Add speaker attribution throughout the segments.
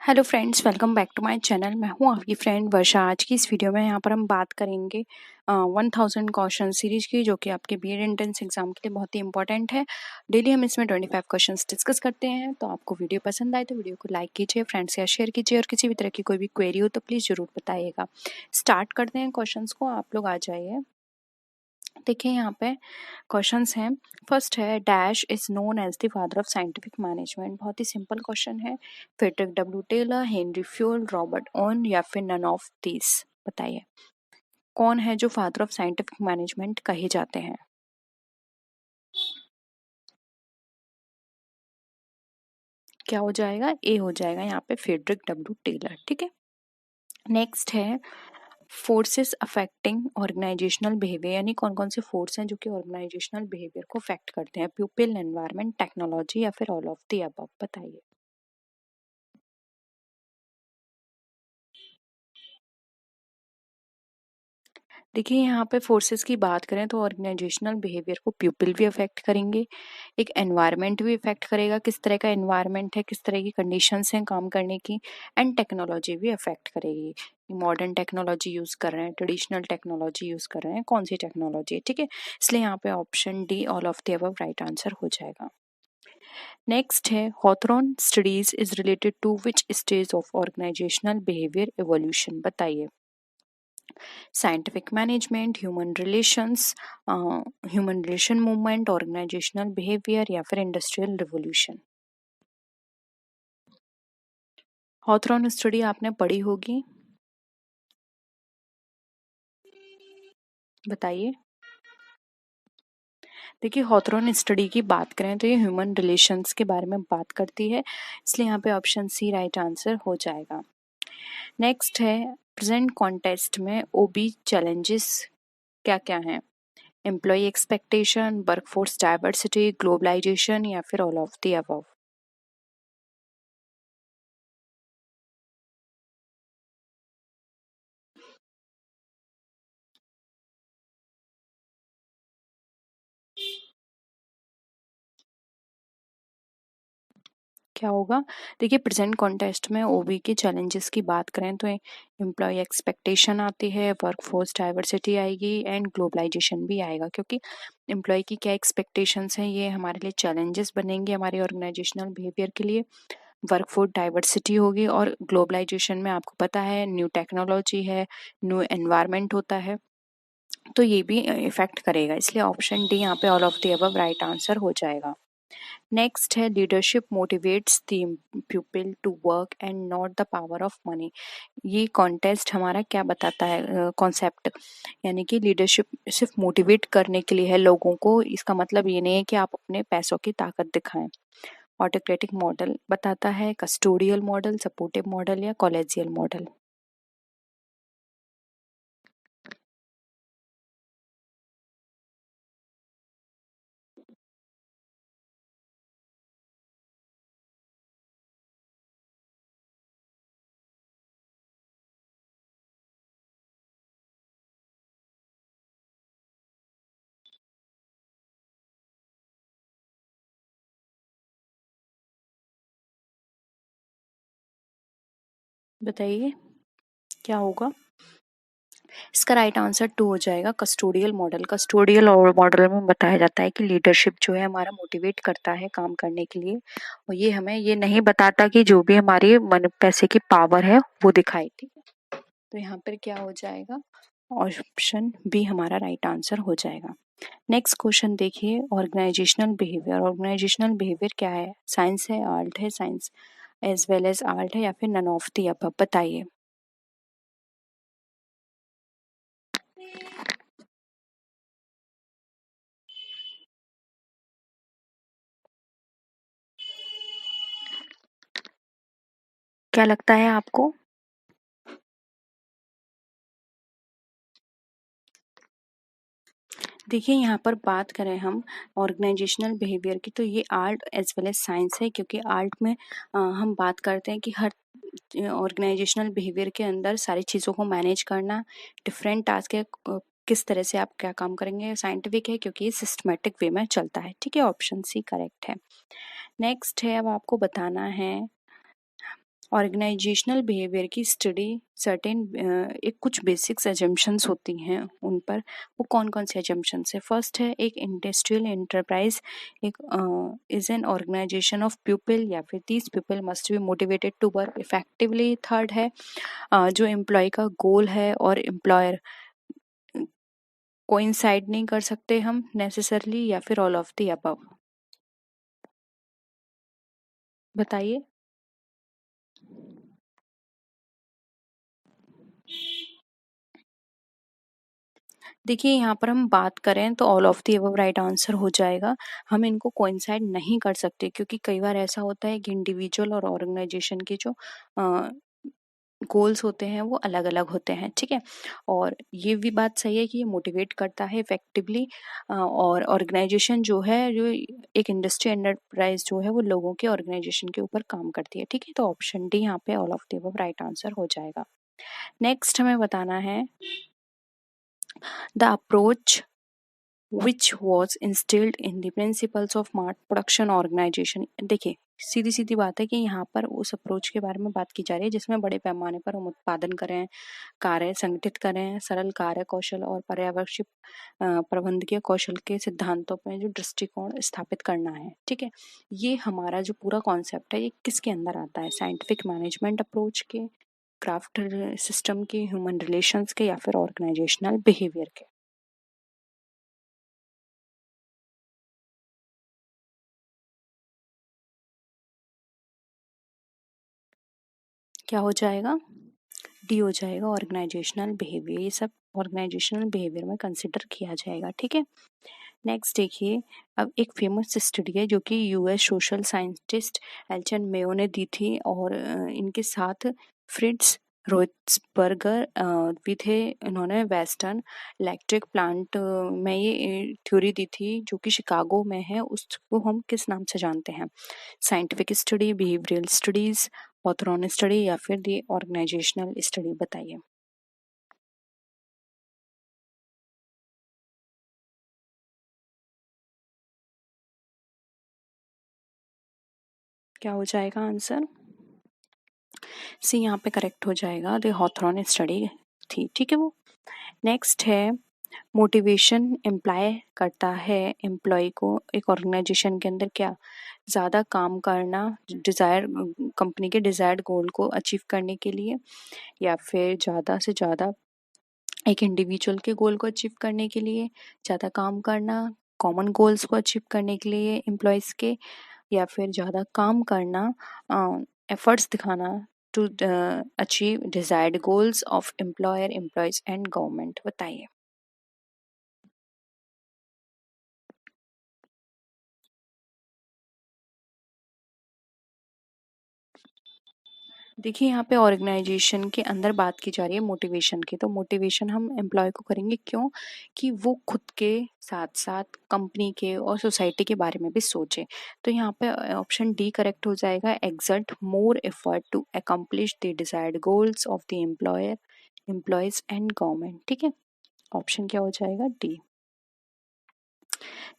Speaker 1: Hello friends, welcome back to my channel. मैं हूं आपकी फ्रेंड वर्षा। आज की इस वीडियो में यहाँ पर हम बात करेंगे 1000 क्वेश्चन सीरीज की, जो कि आपके बीएड एंट्रेंस एग्जाम के लिए बहुत ही इंपॉर्टेंट है। डेली हम इसमें 25 क्वेश्चंस डिस्कस करते हैं। तो आपको वीडियो पसंद आए तो वीडियो को लाइक कीजिए, फ्रेंड्स या शेयर कीजिए, और किसी भी तरह की कोई भी क्वेरी हो तो प्लीज़ ज़रूर बताइएगा। स्टार्ट करते हैं क्वेश्चन को। आप लोग आ जाइए। देखिए यहाँ पे क्वेश्चंस हैं। फर्स्ट है, dash is known as the father of scientific management. बहुत ही सिंपल क्वेश्चन है। Frederick W Taylor, Henry Fayol, Robert Owen या फिर नन ऑफ दिस। बताइए कौन है जो फादर ऑफ साइंटिफिक मैनेजमेंट कहे जाते हैं। क्या हो जाएगा? ए हो जाएगा यहाँ पे, फ्रेडरिक डब्ल्यू टेलर। ठीक है। नेक्स्ट है, फोर्सेस अफेक्टिंग ऑर्गेनाइजेशनल बिहेवियर, यानी कौन कौन से फोर्स हैं जो कि ऑर्गेनाइजेशनल बिहेवियर को अफेक्ट करते हैं। पीपल, एनवायरनमेंट, टेक्नोलॉजी या फिर ऑल ऑफ द अबव। बताइए। देखिए यहाँ पे फोर्सेस की बात करें तो ऑर्गेनाइजेशनल बिहेवियर को पीपल भी अफेक्ट करेंगे, एक एनवायरनमेंट भी अफेक्ट करेगा, किस तरह का एनवायरनमेंट है, किस तरह की कंडीशंस हैं काम करने की, एंड टेक्नोलॉजी भी अफेक्ट करेगी। मॉडर्न टेक्नोलॉजी यूज कर रहे हैं, ट्रेडिशनल टेक्नोलॉजी यूज कर रहे हैं, कौन सी टेक्नोलॉजी है। ठीक है, इसलिए यहाँ पे option D all of the above right answer हो जाएगा। नेक्स्ट है, Hawthorne studies is related to which stage of organisational behaviour evolution. बताइए। Scientific management, human relation movement, organizational behaviour या फिर इंडस्ट्रियल रिवोल्यूशन। हॉथरॉन स्टडी आपने पढ़ी होगी, बताइए। देखिए हॉथरॉन स्टडी की बात करें तो ये ह्यूमन रिलेशंस के बारे में बात करती है, इसलिए यहाँ पे ऑप्शन सी राइट आंसर हो जाएगा। नेक्स्ट है, प्रेजेंट कॉन्टेस्ट में ओबी चैलेंजेस क्या क्या हैं। Employ expectation, workforce diversity, globalisation या फिर ऑल ऑफ द अबव। क्या होगा? देखिए प्रेजेंट कॉन्टेस्ट में ओबी के चैलेंजेस की बात करें तो एम्प्लॉय एक्सपेक्टेशन आती है, वर्कफोर्स डाइवर्सिटी आएगी, एंड ग्लोबलाइजेशन भी आएगा, क्योंकि एम्प्लॉय की क्या एक्सपेक्टेशंस हैं ये हमारे लिए चैलेंजेस बनेंगे हमारे ऑर्गेनाइजेशनल बिहेवियर के लिए। वर्कफोर्स डाइवर्सिटी होगी, और ग्लोबलाइजेशन में आपको पता है न्यू टेक्नोलॉजी है, न्यू एनवायरनमेंट होता है, तो ये भी इफेक्ट करेगा, इसलिए ऑप्शन डी यहाँ पे all of the above right answer हो जाएगा। नेक्स्ट है, leadership motivates the people to work and not the power of money. ये कॉन्टेस्ट हमारा क्या बताता है कॉन्सेप्ट, यानी कि लीडरशिप सिर्फ मोटिवेट करने के लिए है लोगों को, इसका मतलब ये नहीं है कि आप अपने पैसों की ताकत दिखाएं। ऑटोक्रेटिक मॉडल बताता है, कस्टोडियल मॉडल, सपोर्टिव मॉडल या कॉलेजियल मॉडल। बताइए क्या होगा? इसका राइट आंसर टू हो जाएगा, कस्टोडियल मॉडल। कस्टोडियल मॉडल में बताया जाता है कि लीडरशिप जो है हमारा मोटिवेट करता है काम करने के लिए, और ये हमें ये नहीं बताता कि जो भी हमारी मन पैसे की पावर है वो दिखाए। ठीक है, तो यहाँ पर क्या हो जाएगा, ऑप्शन बी हमारा राइट आंसर हो जाएगा। नेक्स्ट क्वेश्चन देखिए, ऑर्गेनाइजेशनल बिहेवियर। ऑर्गेनाइजेशनल बिहेवियर क्या है? साइंस है, आर्ट है, science as well as art है या फिर नन ऑफ द अबव। बताइए। क्या लगता है आपको? देखिए यहाँ पर बात करें हम ऑर्गेनाइजेशनल बिहेवियर की, तो ये art as well as science है, क्योंकि आर्ट में हम बात करते हैं कि हर ऑर्गेनाइजेशनल बिहेवियर के अंदर सारी चीज़ों को मैनेज करना, डिफरेंट टास्क है, किस तरह से आप क्या काम करेंगे। साइंटिफिक है क्योंकि ये सिस्टमेटिक वे में चलता है। ठीक है, ऑप्शन सी करेक्ट है। नेक्स्ट है, अब आपको बताना है ऑर्गेनाइजेशनल बिहेवियर की स्टडी सर्टेन एक कुछ बेसिक्स एजम्पशंस होती हैं उन पर। वो कौन कौन से एजम्पशंस है? फर्स्ट है एक इंडस्ट्रियल एंटरप्राइज एक is an organisation of people या फिर these people must be motivated to work effectively. Third है जो एम्प्लॉय का गोल है और एम्प्लॉयर कोइंसाइड नहीं कर सकते हम नेसेसरली, या फिर ऑल ऑफ द अबव। बताइए। देखिए यहाँ पर हम बात करें तो all of the above right answer हो जाएगा। हम इनको कोइंसाइड नहीं कर सकते क्योंकि कई बार ऐसा होता है कि इंडिविजुअल और ऑर्गेनाइजेशन के जो गोल्स होते हैं वो अलग अलग होते हैं, ठीक है। और ये भी बात सही है कि ये मोटिवेट करता है इफेक्टिवली, और ऑर्गेनाइजेशन जो है जो एक इंडस्ट्री एंटरप्राइज जो है वो लोगों के ऑर्गेनाइजेशन के ऊपर काम करती है, ठीक है। तो ऑप्शन डी यहाँ पे all of the above right answer हो जाएगा। नेक्स्ट हमें बताना है the approach which was instilled in the principles of mart production organisation. देखिए सीधी सीधी बात है कि यहाँ पर उस अप्रोच के बारे में बात की जा रही है जिसमें बड़े पैमाने पर हम उत्पादन करें, कार्य संगठित करें, सरल कार्य कौशल और पर्यावरणीय प्रबंधकीय कौशल के सिद्धांतों में जो दृष्टिकोण स्थापित करना है, ठीक है। ये हमारा जो पूरा कॉन्सेप्ट है ये किसके अंदर आता है? साइंटिफिक मैनेजमेंट अप्रोच के, क्राफ्ट सिस्टम के, ह्यूमन रिलेशंस के, या फिर ऑर्गेनाइजेशनल बिहेवियर के। क्या हो जाएगा? डी हो जाएगा ऑर्गेनाइजेशनल बिहेवियर। ये सब ऑर्गेनाइजेशनल बिहेवियर में कंसिडर किया जाएगा, ठीक है। नेक्स्ट देखिए, अब एक फेमस स्टडी है जो कि यूएस सोशल साइंटिस्ट एल्चन मेयो ने दी थी, और इनके साथ फ्रिट्ज रोथ्सबर्गर भी थे। इन्होंने वेस्टर्न इलेक्ट्रिक प्लांट में ये थ्योरी दी थी जो कि शिकागो में है। उसको हम किस नाम से जानते हैं? Scientific study, behavioural studies, Hawthorne study, या फिर दी ऑर्गेनाइजेशनल स्टडी। बताइए। क्या हो जाएगा आंसर? सी यहाँ पे करेक्ट हो जाएगा, द हॉथरॉन स्टडी थी, ठीक है वो। नेक्स्ट है मोटिवेशन एम्प्लॉय करता है एम्प्लॉय को एक ऑर्गेनाइजेशन के अंदर क्या? ज़्यादा काम करना, डिज़ायर कंपनी के डिज़ायर्ड गोल को अचीव करने के लिए, या फिर ज़्यादा से ज़्यादा एक इंडिविजुअल के गोल को अचीव करने के लिए ज़्यादा काम करना, कॉमन गोल्स को अचीव करने के लिए एम्प्लॉयज़ के, या फिर ज़्यादा काम करना, एफर्ट्स दिखाना to achieve desired goals of employer, employees and government. बताइए। देखिए यहाँ पे ऑर्गेनाइजेशन के अंदर बात की जा रही है मोटिवेशन की। तो मोटिवेशन हम एम्प्लॉय को करेंगे क्यों? कि वो खुद के साथ साथ कंपनी के और सोसाइटी के बारे में भी सोचे। तो यहाँ पे ऑप्शन डी करेक्ट हो जाएगा, exert more effort to accomplish the desired goals of the employer, employees and government, ठीक है। ऑप्शन क्या हो जाएगा? डी।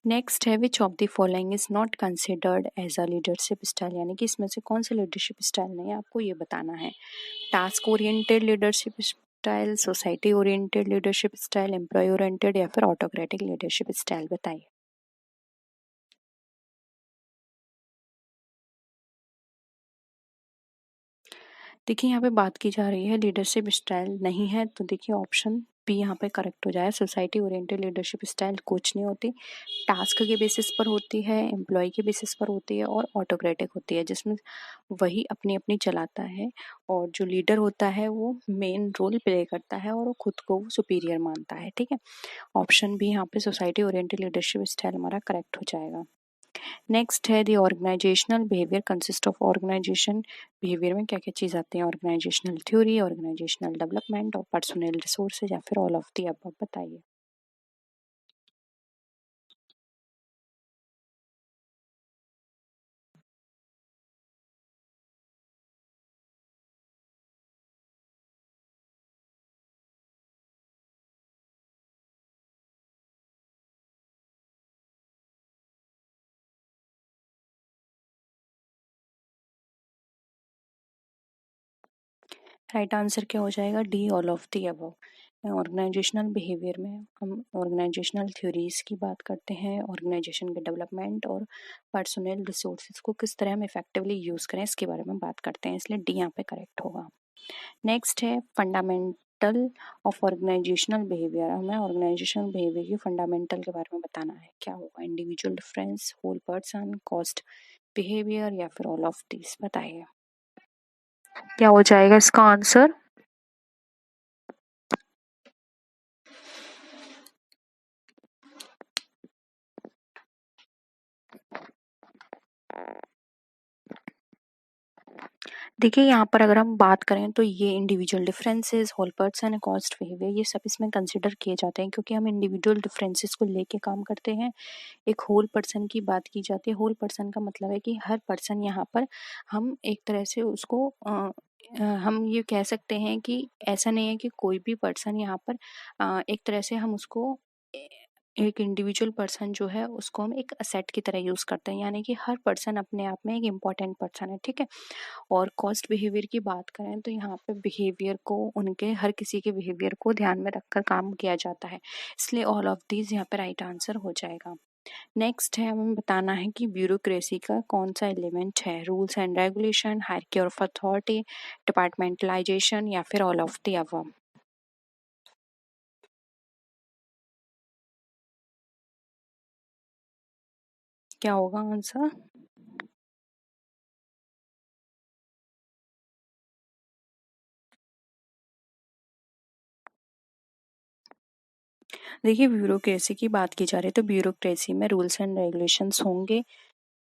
Speaker 1: नेक्स्ट है which of the following is not considered as a leadership style, यानी कि इसमें से कौन सा लीडरशिप स्टाइल नहीं है, आपको ये बताना है। Task oriented leadership style, society oriented leadership style, employ oriented, या फिर ऑटोक्रेटिक लीडरशिप स्टाइल। बताइए। देखिए यहाँ पे बात की जा रही है लीडरशिप स्टाइल नहीं है, तो देखिए ऑप्शन बी यहाँ पे करेक्ट हो जाए। सोसाइटी ओरिएंटेड लीडरशिप स्टाइल कुछ नहीं होती, टास्क के बेसिस पर होती है, एम्प्लॉय के बेसिस पर होती है, और ऑटोक्रेटिक होती है जिसमें वही अपनी अपनी चलाता है, और जो लीडर होता है वो मेन रोल प्ले करता है और वो खुद को सुपीरियर मानता है, ठीक है। ऑप्शन बी यहाँ पे सोसाइटी ओरिएंटेड लीडरशिप स्टाइल हमारा करेक्ट हो जाएगा। नेक्स्ट है the organizational behaviour consist of. Organization behaviour में क्या क्या चीज़ आती है? ऑर्गेनाइजेशनल थ्योरी, ऑर्गेनाइजेशनल डेवलपमेंट, और पर्सनल रिसोर्सेज, या फिर ऑल ऑफ दी अबव। बताइए। राइट आंसर क्या हो जाएगा? D, all of the above. Organizational behaviour में हम ऑर्गेनाइजेशनल थ्योरीज की बात करते हैं, ऑर्गेनाइजेशन के डेवलपमेंट और पर्सनल रिसोर्सेज को किस तरह हम इफेक्टिवली यूज़ करें इसके बारे में बात करते हैं, इसलिए डी यहाँ पे करेक्ट होगा। नेक्स्ट है फंडामेंटल ऑफ ऑर्गेनाइजेशनल बिहेवियर। हमें ऑर्गेनाइजेशनल बिहेवियर की फंडामेंटल के बारे में बताना है, क्या होगा? Individual difference, whole person, cost behaviour या फिर ऑल ऑफ दिस, बताइए क्या हो जाएगा इसका आंसर? देखिए यहाँ पर अगर हम बात करें तो ये individual differences, whole person, cost behaviour, ये सब इसमें कंसिडर किए जाते हैं क्योंकि हम इंडिविजुअल डिफरेंसेस को लेके काम करते हैं। एक होल पर्सन की बात की जाती है। होल पर्सन का मतलब है कि हर पर्सन यहाँ पर हम एक तरह से उसको हम ये कह सकते हैं कि ऐसा नहीं है कि कोई भी पर्सन यहाँ पर एक तरह से हम उसको एक इंडिविजुअल पर्सन जो है उसको हम एक असेट की तरह यूज करते हैं, यानी कि हर पर्सन अपने आप में एक इम्पॉर्टेंट पर्सन है, ठीक है। और कॉस्ट बिहेवियर की बात करें तो यहाँ पे बिहेवियर को, उनके हर किसी के बिहेवियर को ध्यान में रखकर काम किया जाता है, इसलिए ऑल ऑफ दीज यहाँ पे राइट आंसर हो जाएगा। नेक्स्ट है, हमें बताना है कि ब्यूरोक्रेसी का कौन सा एलिमेंट है? Rules and regulation, hierarchy of authority, departmentalisation या फिर ऑल ऑफ द अबव। क्या होगा आंसर? देखिए ब्यूरोक्रेसी की बात की जा रही है तो ब्यूरोक्रेसी में रूल्स एंड रेगुलेशंस होंगे,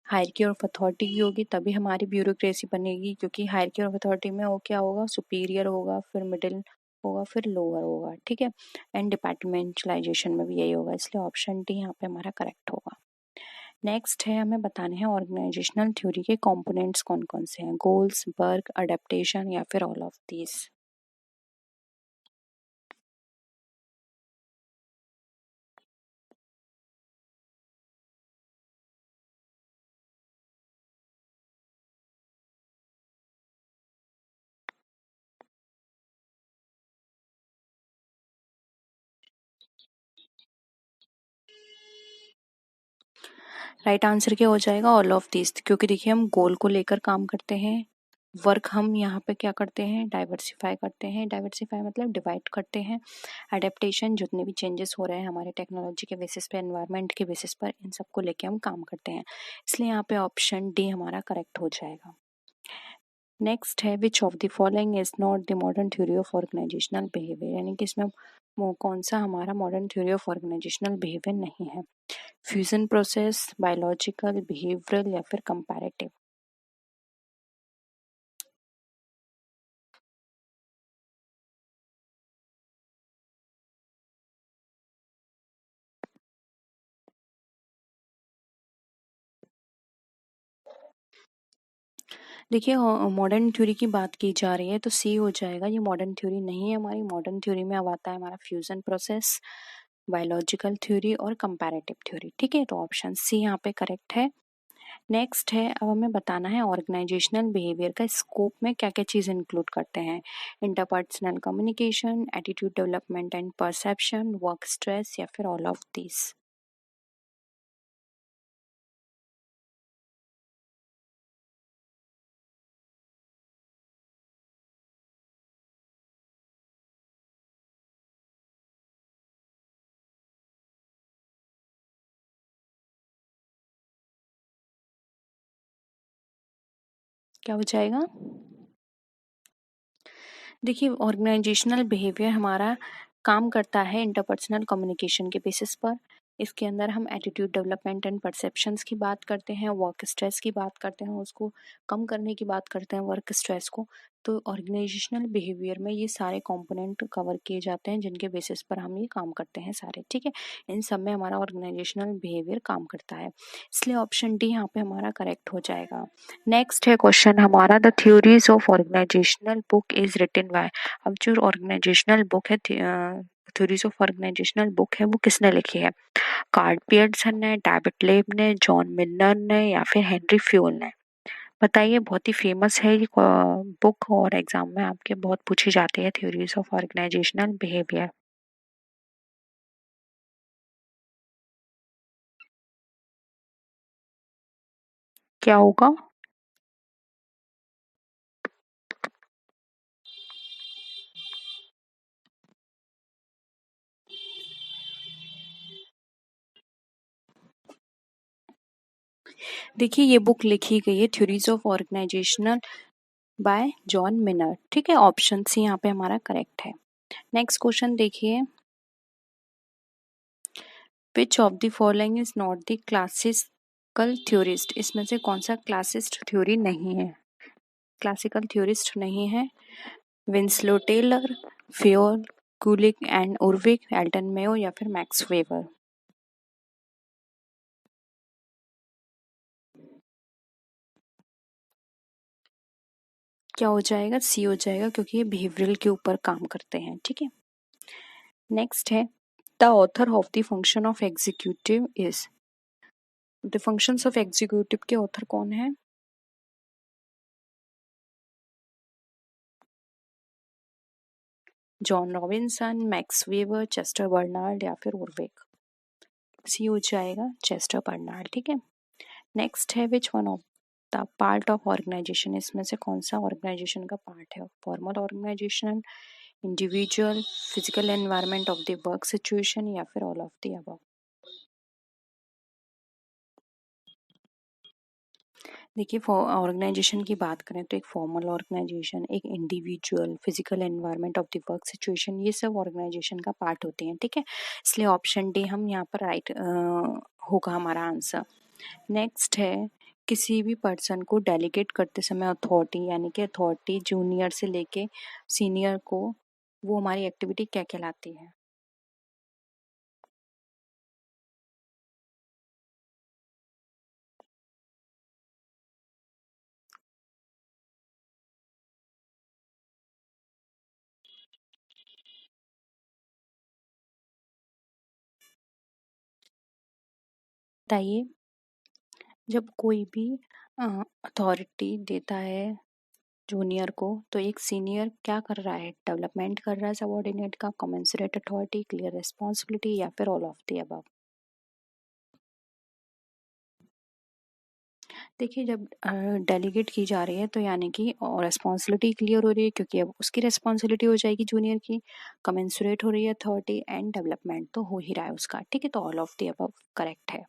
Speaker 1: हायरार्की ऑफ अथॉरिटी की होगी, तभी हमारी ब्यूरोक्रेसी बनेगी, क्योंकि हायरार्की ऑफ अथॉरिटी में वो क्या होगा? सुपीरियर होगा, फिर मिडिल होगा, फिर लोअर होगा, ठीक है। एंड डिपार्टमेंटलाइजेशन में भी यही होगा, इसलिए ऑप्शन डी यहाँ पे हमारा करेक्ट होगा। नेक्स्ट है, हमें बताने हैं ऑर्गेनाइजेशनल थ्योरी के कंपोनेंट्स कौन कौन से हैं? गोल्स, वर्क, अडेप्टेशन या फिर all of these. Right answer क्या हो जाएगा? ऑल ऑफ दिस, क्योंकि देखिए हम गोल को लेकर काम करते हैं, वर्क हम यहाँ पे क्या करते हैं? डाइवर्सिफाई करते हैं, डाइवर्सिफाई मतलब डिवाइड करते हैं, अडेप्टेशन जितने भी चेंजेस हो रहे हैं हमारे टेक्नोलॉजी के बेसिस पे, एनवायरनमेंट के बेसिस पर, इन सबको लेके हम काम करते हैं, इसलिए यहाँ पे ऑप्शन डी हमारा करेक्ट हो जाएगा। नेक्स्ट है, which of the following is not the modern theory of organisational behaviour, यानी कि इसमें वो कौन सा हमारा modern theory of organisational behaviour नहीं है? फ्यूजन प्रोसेस, बायोलॉजिकल, बिहेवियरल या फिर कंपैरेटिव। देखिए मॉडर्न थ्योरी की बात की जा रही है तो सी हो जाएगा, ये मॉडर्न थ्योरी नहीं है हमारी। मॉडर्न थ्योरी में अब आता है हमारा फ्यूजन प्रोसेस, बायोलॉजिकल थ्योरी और कंपैरेटिव थ्योरी, ठीक है, तो ऑप्शन सी यहाँ पे करेक्ट है। नेक्स्ट है, अब हमें बताना है ऑर्गेनाइजेशनल बिहेवियर का स्कोप में क्या क्या चीज़ इंक्लूड करते हैं? Interpersonal communication, attitude development and perception, work stress या फिर ऑल ऑफ दिस। क्या हो जाएगा? देखिए ऑर्गेनाइजेशनल बिहेवियर हमारा काम करता है इंटरपर्सनल कम्युनिकेशन के बेसिस पर। इसके अंदर हम एटीट्यूड डेवलपमेंट एंड परसेप्शंस की बात करते हैं, वर्क स्ट्रेस की बात करते हैं, उसको कम करने की बात करते हैं वर्क स्ट्रेस को। तो ऑर्गेनाइजेशनल बिहेवियर में ये सारे कंपोनेंट कवर किए जाते हैं जिनके बेसिस पर हम ये काम करते हैं सारे, ठीक है। इन सब में हमारा ऑर्गेनाइजेशनल बिहेवियर काम करता है, इसलिए ऑप्शन डी यहाँ पे हमारा करेक्ट हो जाएगा। नेक्स्ट है क्वेश्चन हमारा, the theories of organisational book is written by. अब जो ऑर्गेनाइजेशनल बुक है, थ्योरीज ऑफ ऑर्गेनाइजेशनल बुक है, वो किसने लिखी है? कार्ल पियर्सन ने, डेविड लेब ने, जॉन मिलर ने या फिर हेनरी फ्यूल ने। बताइए, बहुत ही फेमस है ये बुक और एग्जाम में आपके बहुत पूछी जाती है, थ्योरीज ऑफ ऑर्गेनाइजेशनल बिहेवियर। क्या होगा? देखिए, ये बुक लिखी गई है theories of organizational by John Miner. ठीक है, ऑप्शन सी यहाँ पे हमारा करेक्ट है। नेक्स्ट क्वेश्चन देखिए, विच of the following is not the classical theorist? इसमें से कौन सा क्लासिस्ट थ्योरी नहीं है, क्लासिकल थ्योरिस्ट नहीं है? Winslow Taylor, Fayol, Gulick and Urwick, Elton Mayo या फिर मैक्स वेबर? क्या हो जाएगा? सी हो जाएगा, क्योंकि ये बिहेवियरल के ऊपर काम करते हैं। ठीक है, नेक्स्ट है, the author of the function of executive is? The functions of executive के ऑथर कौन है? John Robinson, max weber, Chester Barnard या फिर उर्विक? सी हो जाएगा, चेस्टर बर्नार्ड। ठीक है, नेक्स्ट है, which one of the part of organisation? इसमें से कौन सा ऑर्गेनाइजेशन का पार्ट है? Formal organisation, individual, physical environment of the work situation या फिर ऑल ऑफ द अबव? देखिए, ऑर्गेनाइजेशन की बात करें तो एक फॉर्मल ऑर्गेनाइजेशन, एक individual, physical environment of the work situation, ये सब ऑर्गेनाइजेशन का पार्ट होते हैं। ठीक है, इसलिए ऑप्शन डी हम यहाँ पर राइट होगा हमारा आंसर। नेक्स्ट है, किसी भी पर्सन को डेलीगेट करते समय अथॉरिटी, यानी कि अथॉरिटी जूनियर से लेके सीनियर को, वो हमारी एक्टिविटी क्या कहलाती है? बताइए, जब कोई भी अथॉरिटी देता है जूनियर को, तो एक सीनियर क्या कर रहा है? डेवलपमेंट कर रहा है सबॉर्डिनेट का, कमेंसुरेट अथॉरिटी, क्लियर रिस्पॉन्सिबिलिटी या फिर ऑल ऑफ द अबव? देखिए, जब डेलीगेट की जा रही है तो यानी कि रिस्पॉन्सिबिलिटी क्लियर हो रही है, क्योंकि अब उसकी रिस्पॉन्सिबिलिटी हो जाएगी जूनियर की, कमेंसुरेट हो रही है अथॉरिटी, एंड डेवलपमेंट तो हो ही रहा है उसका। ठीक है, तो all of the above correct है।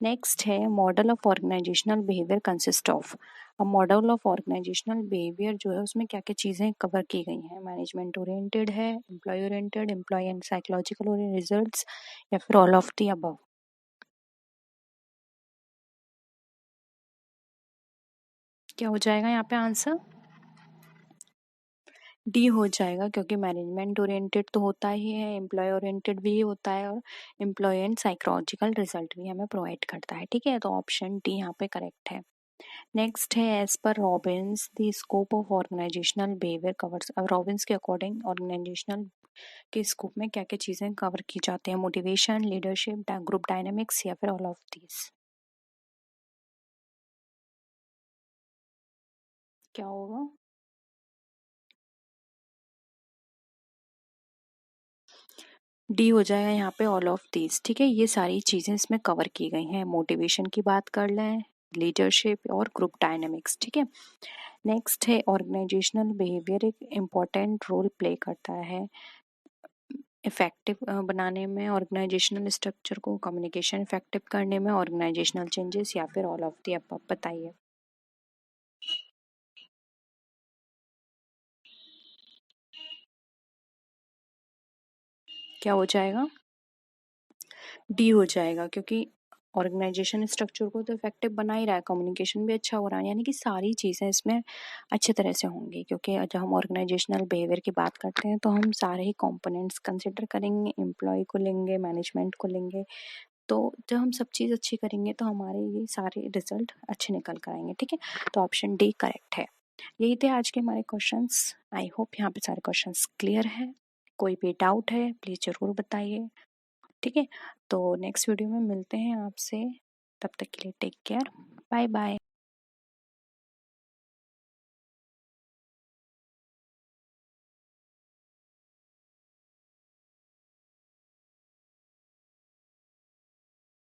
Speaker 1: नेक्स्ट है, model of organisational behaviour consist of? अब मॉडल ऑफ ऑर्गेनाइजेशनल बिहेवियर जो है उसमें क्या क्या चीज़ें कवर की गई हैं? मैनेजमेंट ओरिएंटेड है, employ oriented, employ and psychological results या फिर ऑल ऑफ द अबव? क्या हो जाएगा यहाँ पे आंसर? डी हो जाएगा, क्योंकि मैनेजमेंट ओरिएंटेड तो होता ही है, एम्प्लॉय ओरिएंटेड भी होता है, और एम्प्लॉय एंड साइकोलॉजिकल रिजल्ट भी हमें प्रोवाइड करता है। ठीक है, तो ऑप्शन डी यहाँ पे करेक्ट है। नेक्स्ट है, as per Robbins the scope of organisational behaviour covers? अब रॉबिन्स के अकॉर्डिंग ऑर्गेनाइजेशनल के स्कोप में क्या क्या चीज़ें कवर की जाती हैं? मोटिवेशन, लीडरशिप, ग्रुप डायनेमिक्स या फिर ऑल ऑफ दीज? क्या होगा? डी हो जाएगा यहाँ पे, ऑल ऑफ दीज। ठीक है, ये सारी चीज़ें इसमें कवर की गई हैं। मोटिवेशन की बात कर लें, लीडरशिप और ग्रुप डायनेमिक्स। ठीक है, नेक्स्ट है, ऑर्गेनाइजेशनल बिहेवियर एक इम्पॉर्टेंट रोल प्ले करता है इफेक्टिव बनाने में, ऑर्गेनाइजेशनल स्ट्रक्चर को कम्युनिकेशन इफेक्टिव करने में, ऑर्गेनाइजेशनल चेंजेस या फिर ऑल ऑफ दी अबव? बताइए। क्या हो जाएगा? डी हो जाएगा, क्योंकि ऑर्गेनाइजेशन स्ट्रक्चर को तो इफेक्टिव बना ही रहा है, कम्युनिकेशन भी अच्छा हो रहा है, यानी कि सारी चीज़ें इसमें अच्छी तरह से होंगी। क्योंकि जब हम ऑर्गेनाइजेशनल बिहेवियर की बात करते हैं तो हम सारे ही कंपोनेंट्स कंसिडर करेंगे, एम्प्लॉय को लेंगे, मैनेजमेंट को लेंगे। तो जब हम सब चीज़ अच्छी करेंगे तो हमारे ये सारे रिजल्ट अच्छे निकल कर आएंगे। ठीक है, तो ऑप्शन डी करेक्ट है। यही थे आज के हमारे क्वेश्चंस। आई होप यहाँ पे सारे क्वेश्चंस क्लियर है। कोई भी डाउट है प्लीज़ ज़रूर बताइए। ठीक है, तो नेक्स्ट वीडियो में मिलते हैं आपसे। तब तक के लिए टेक केयर, बाय बाय।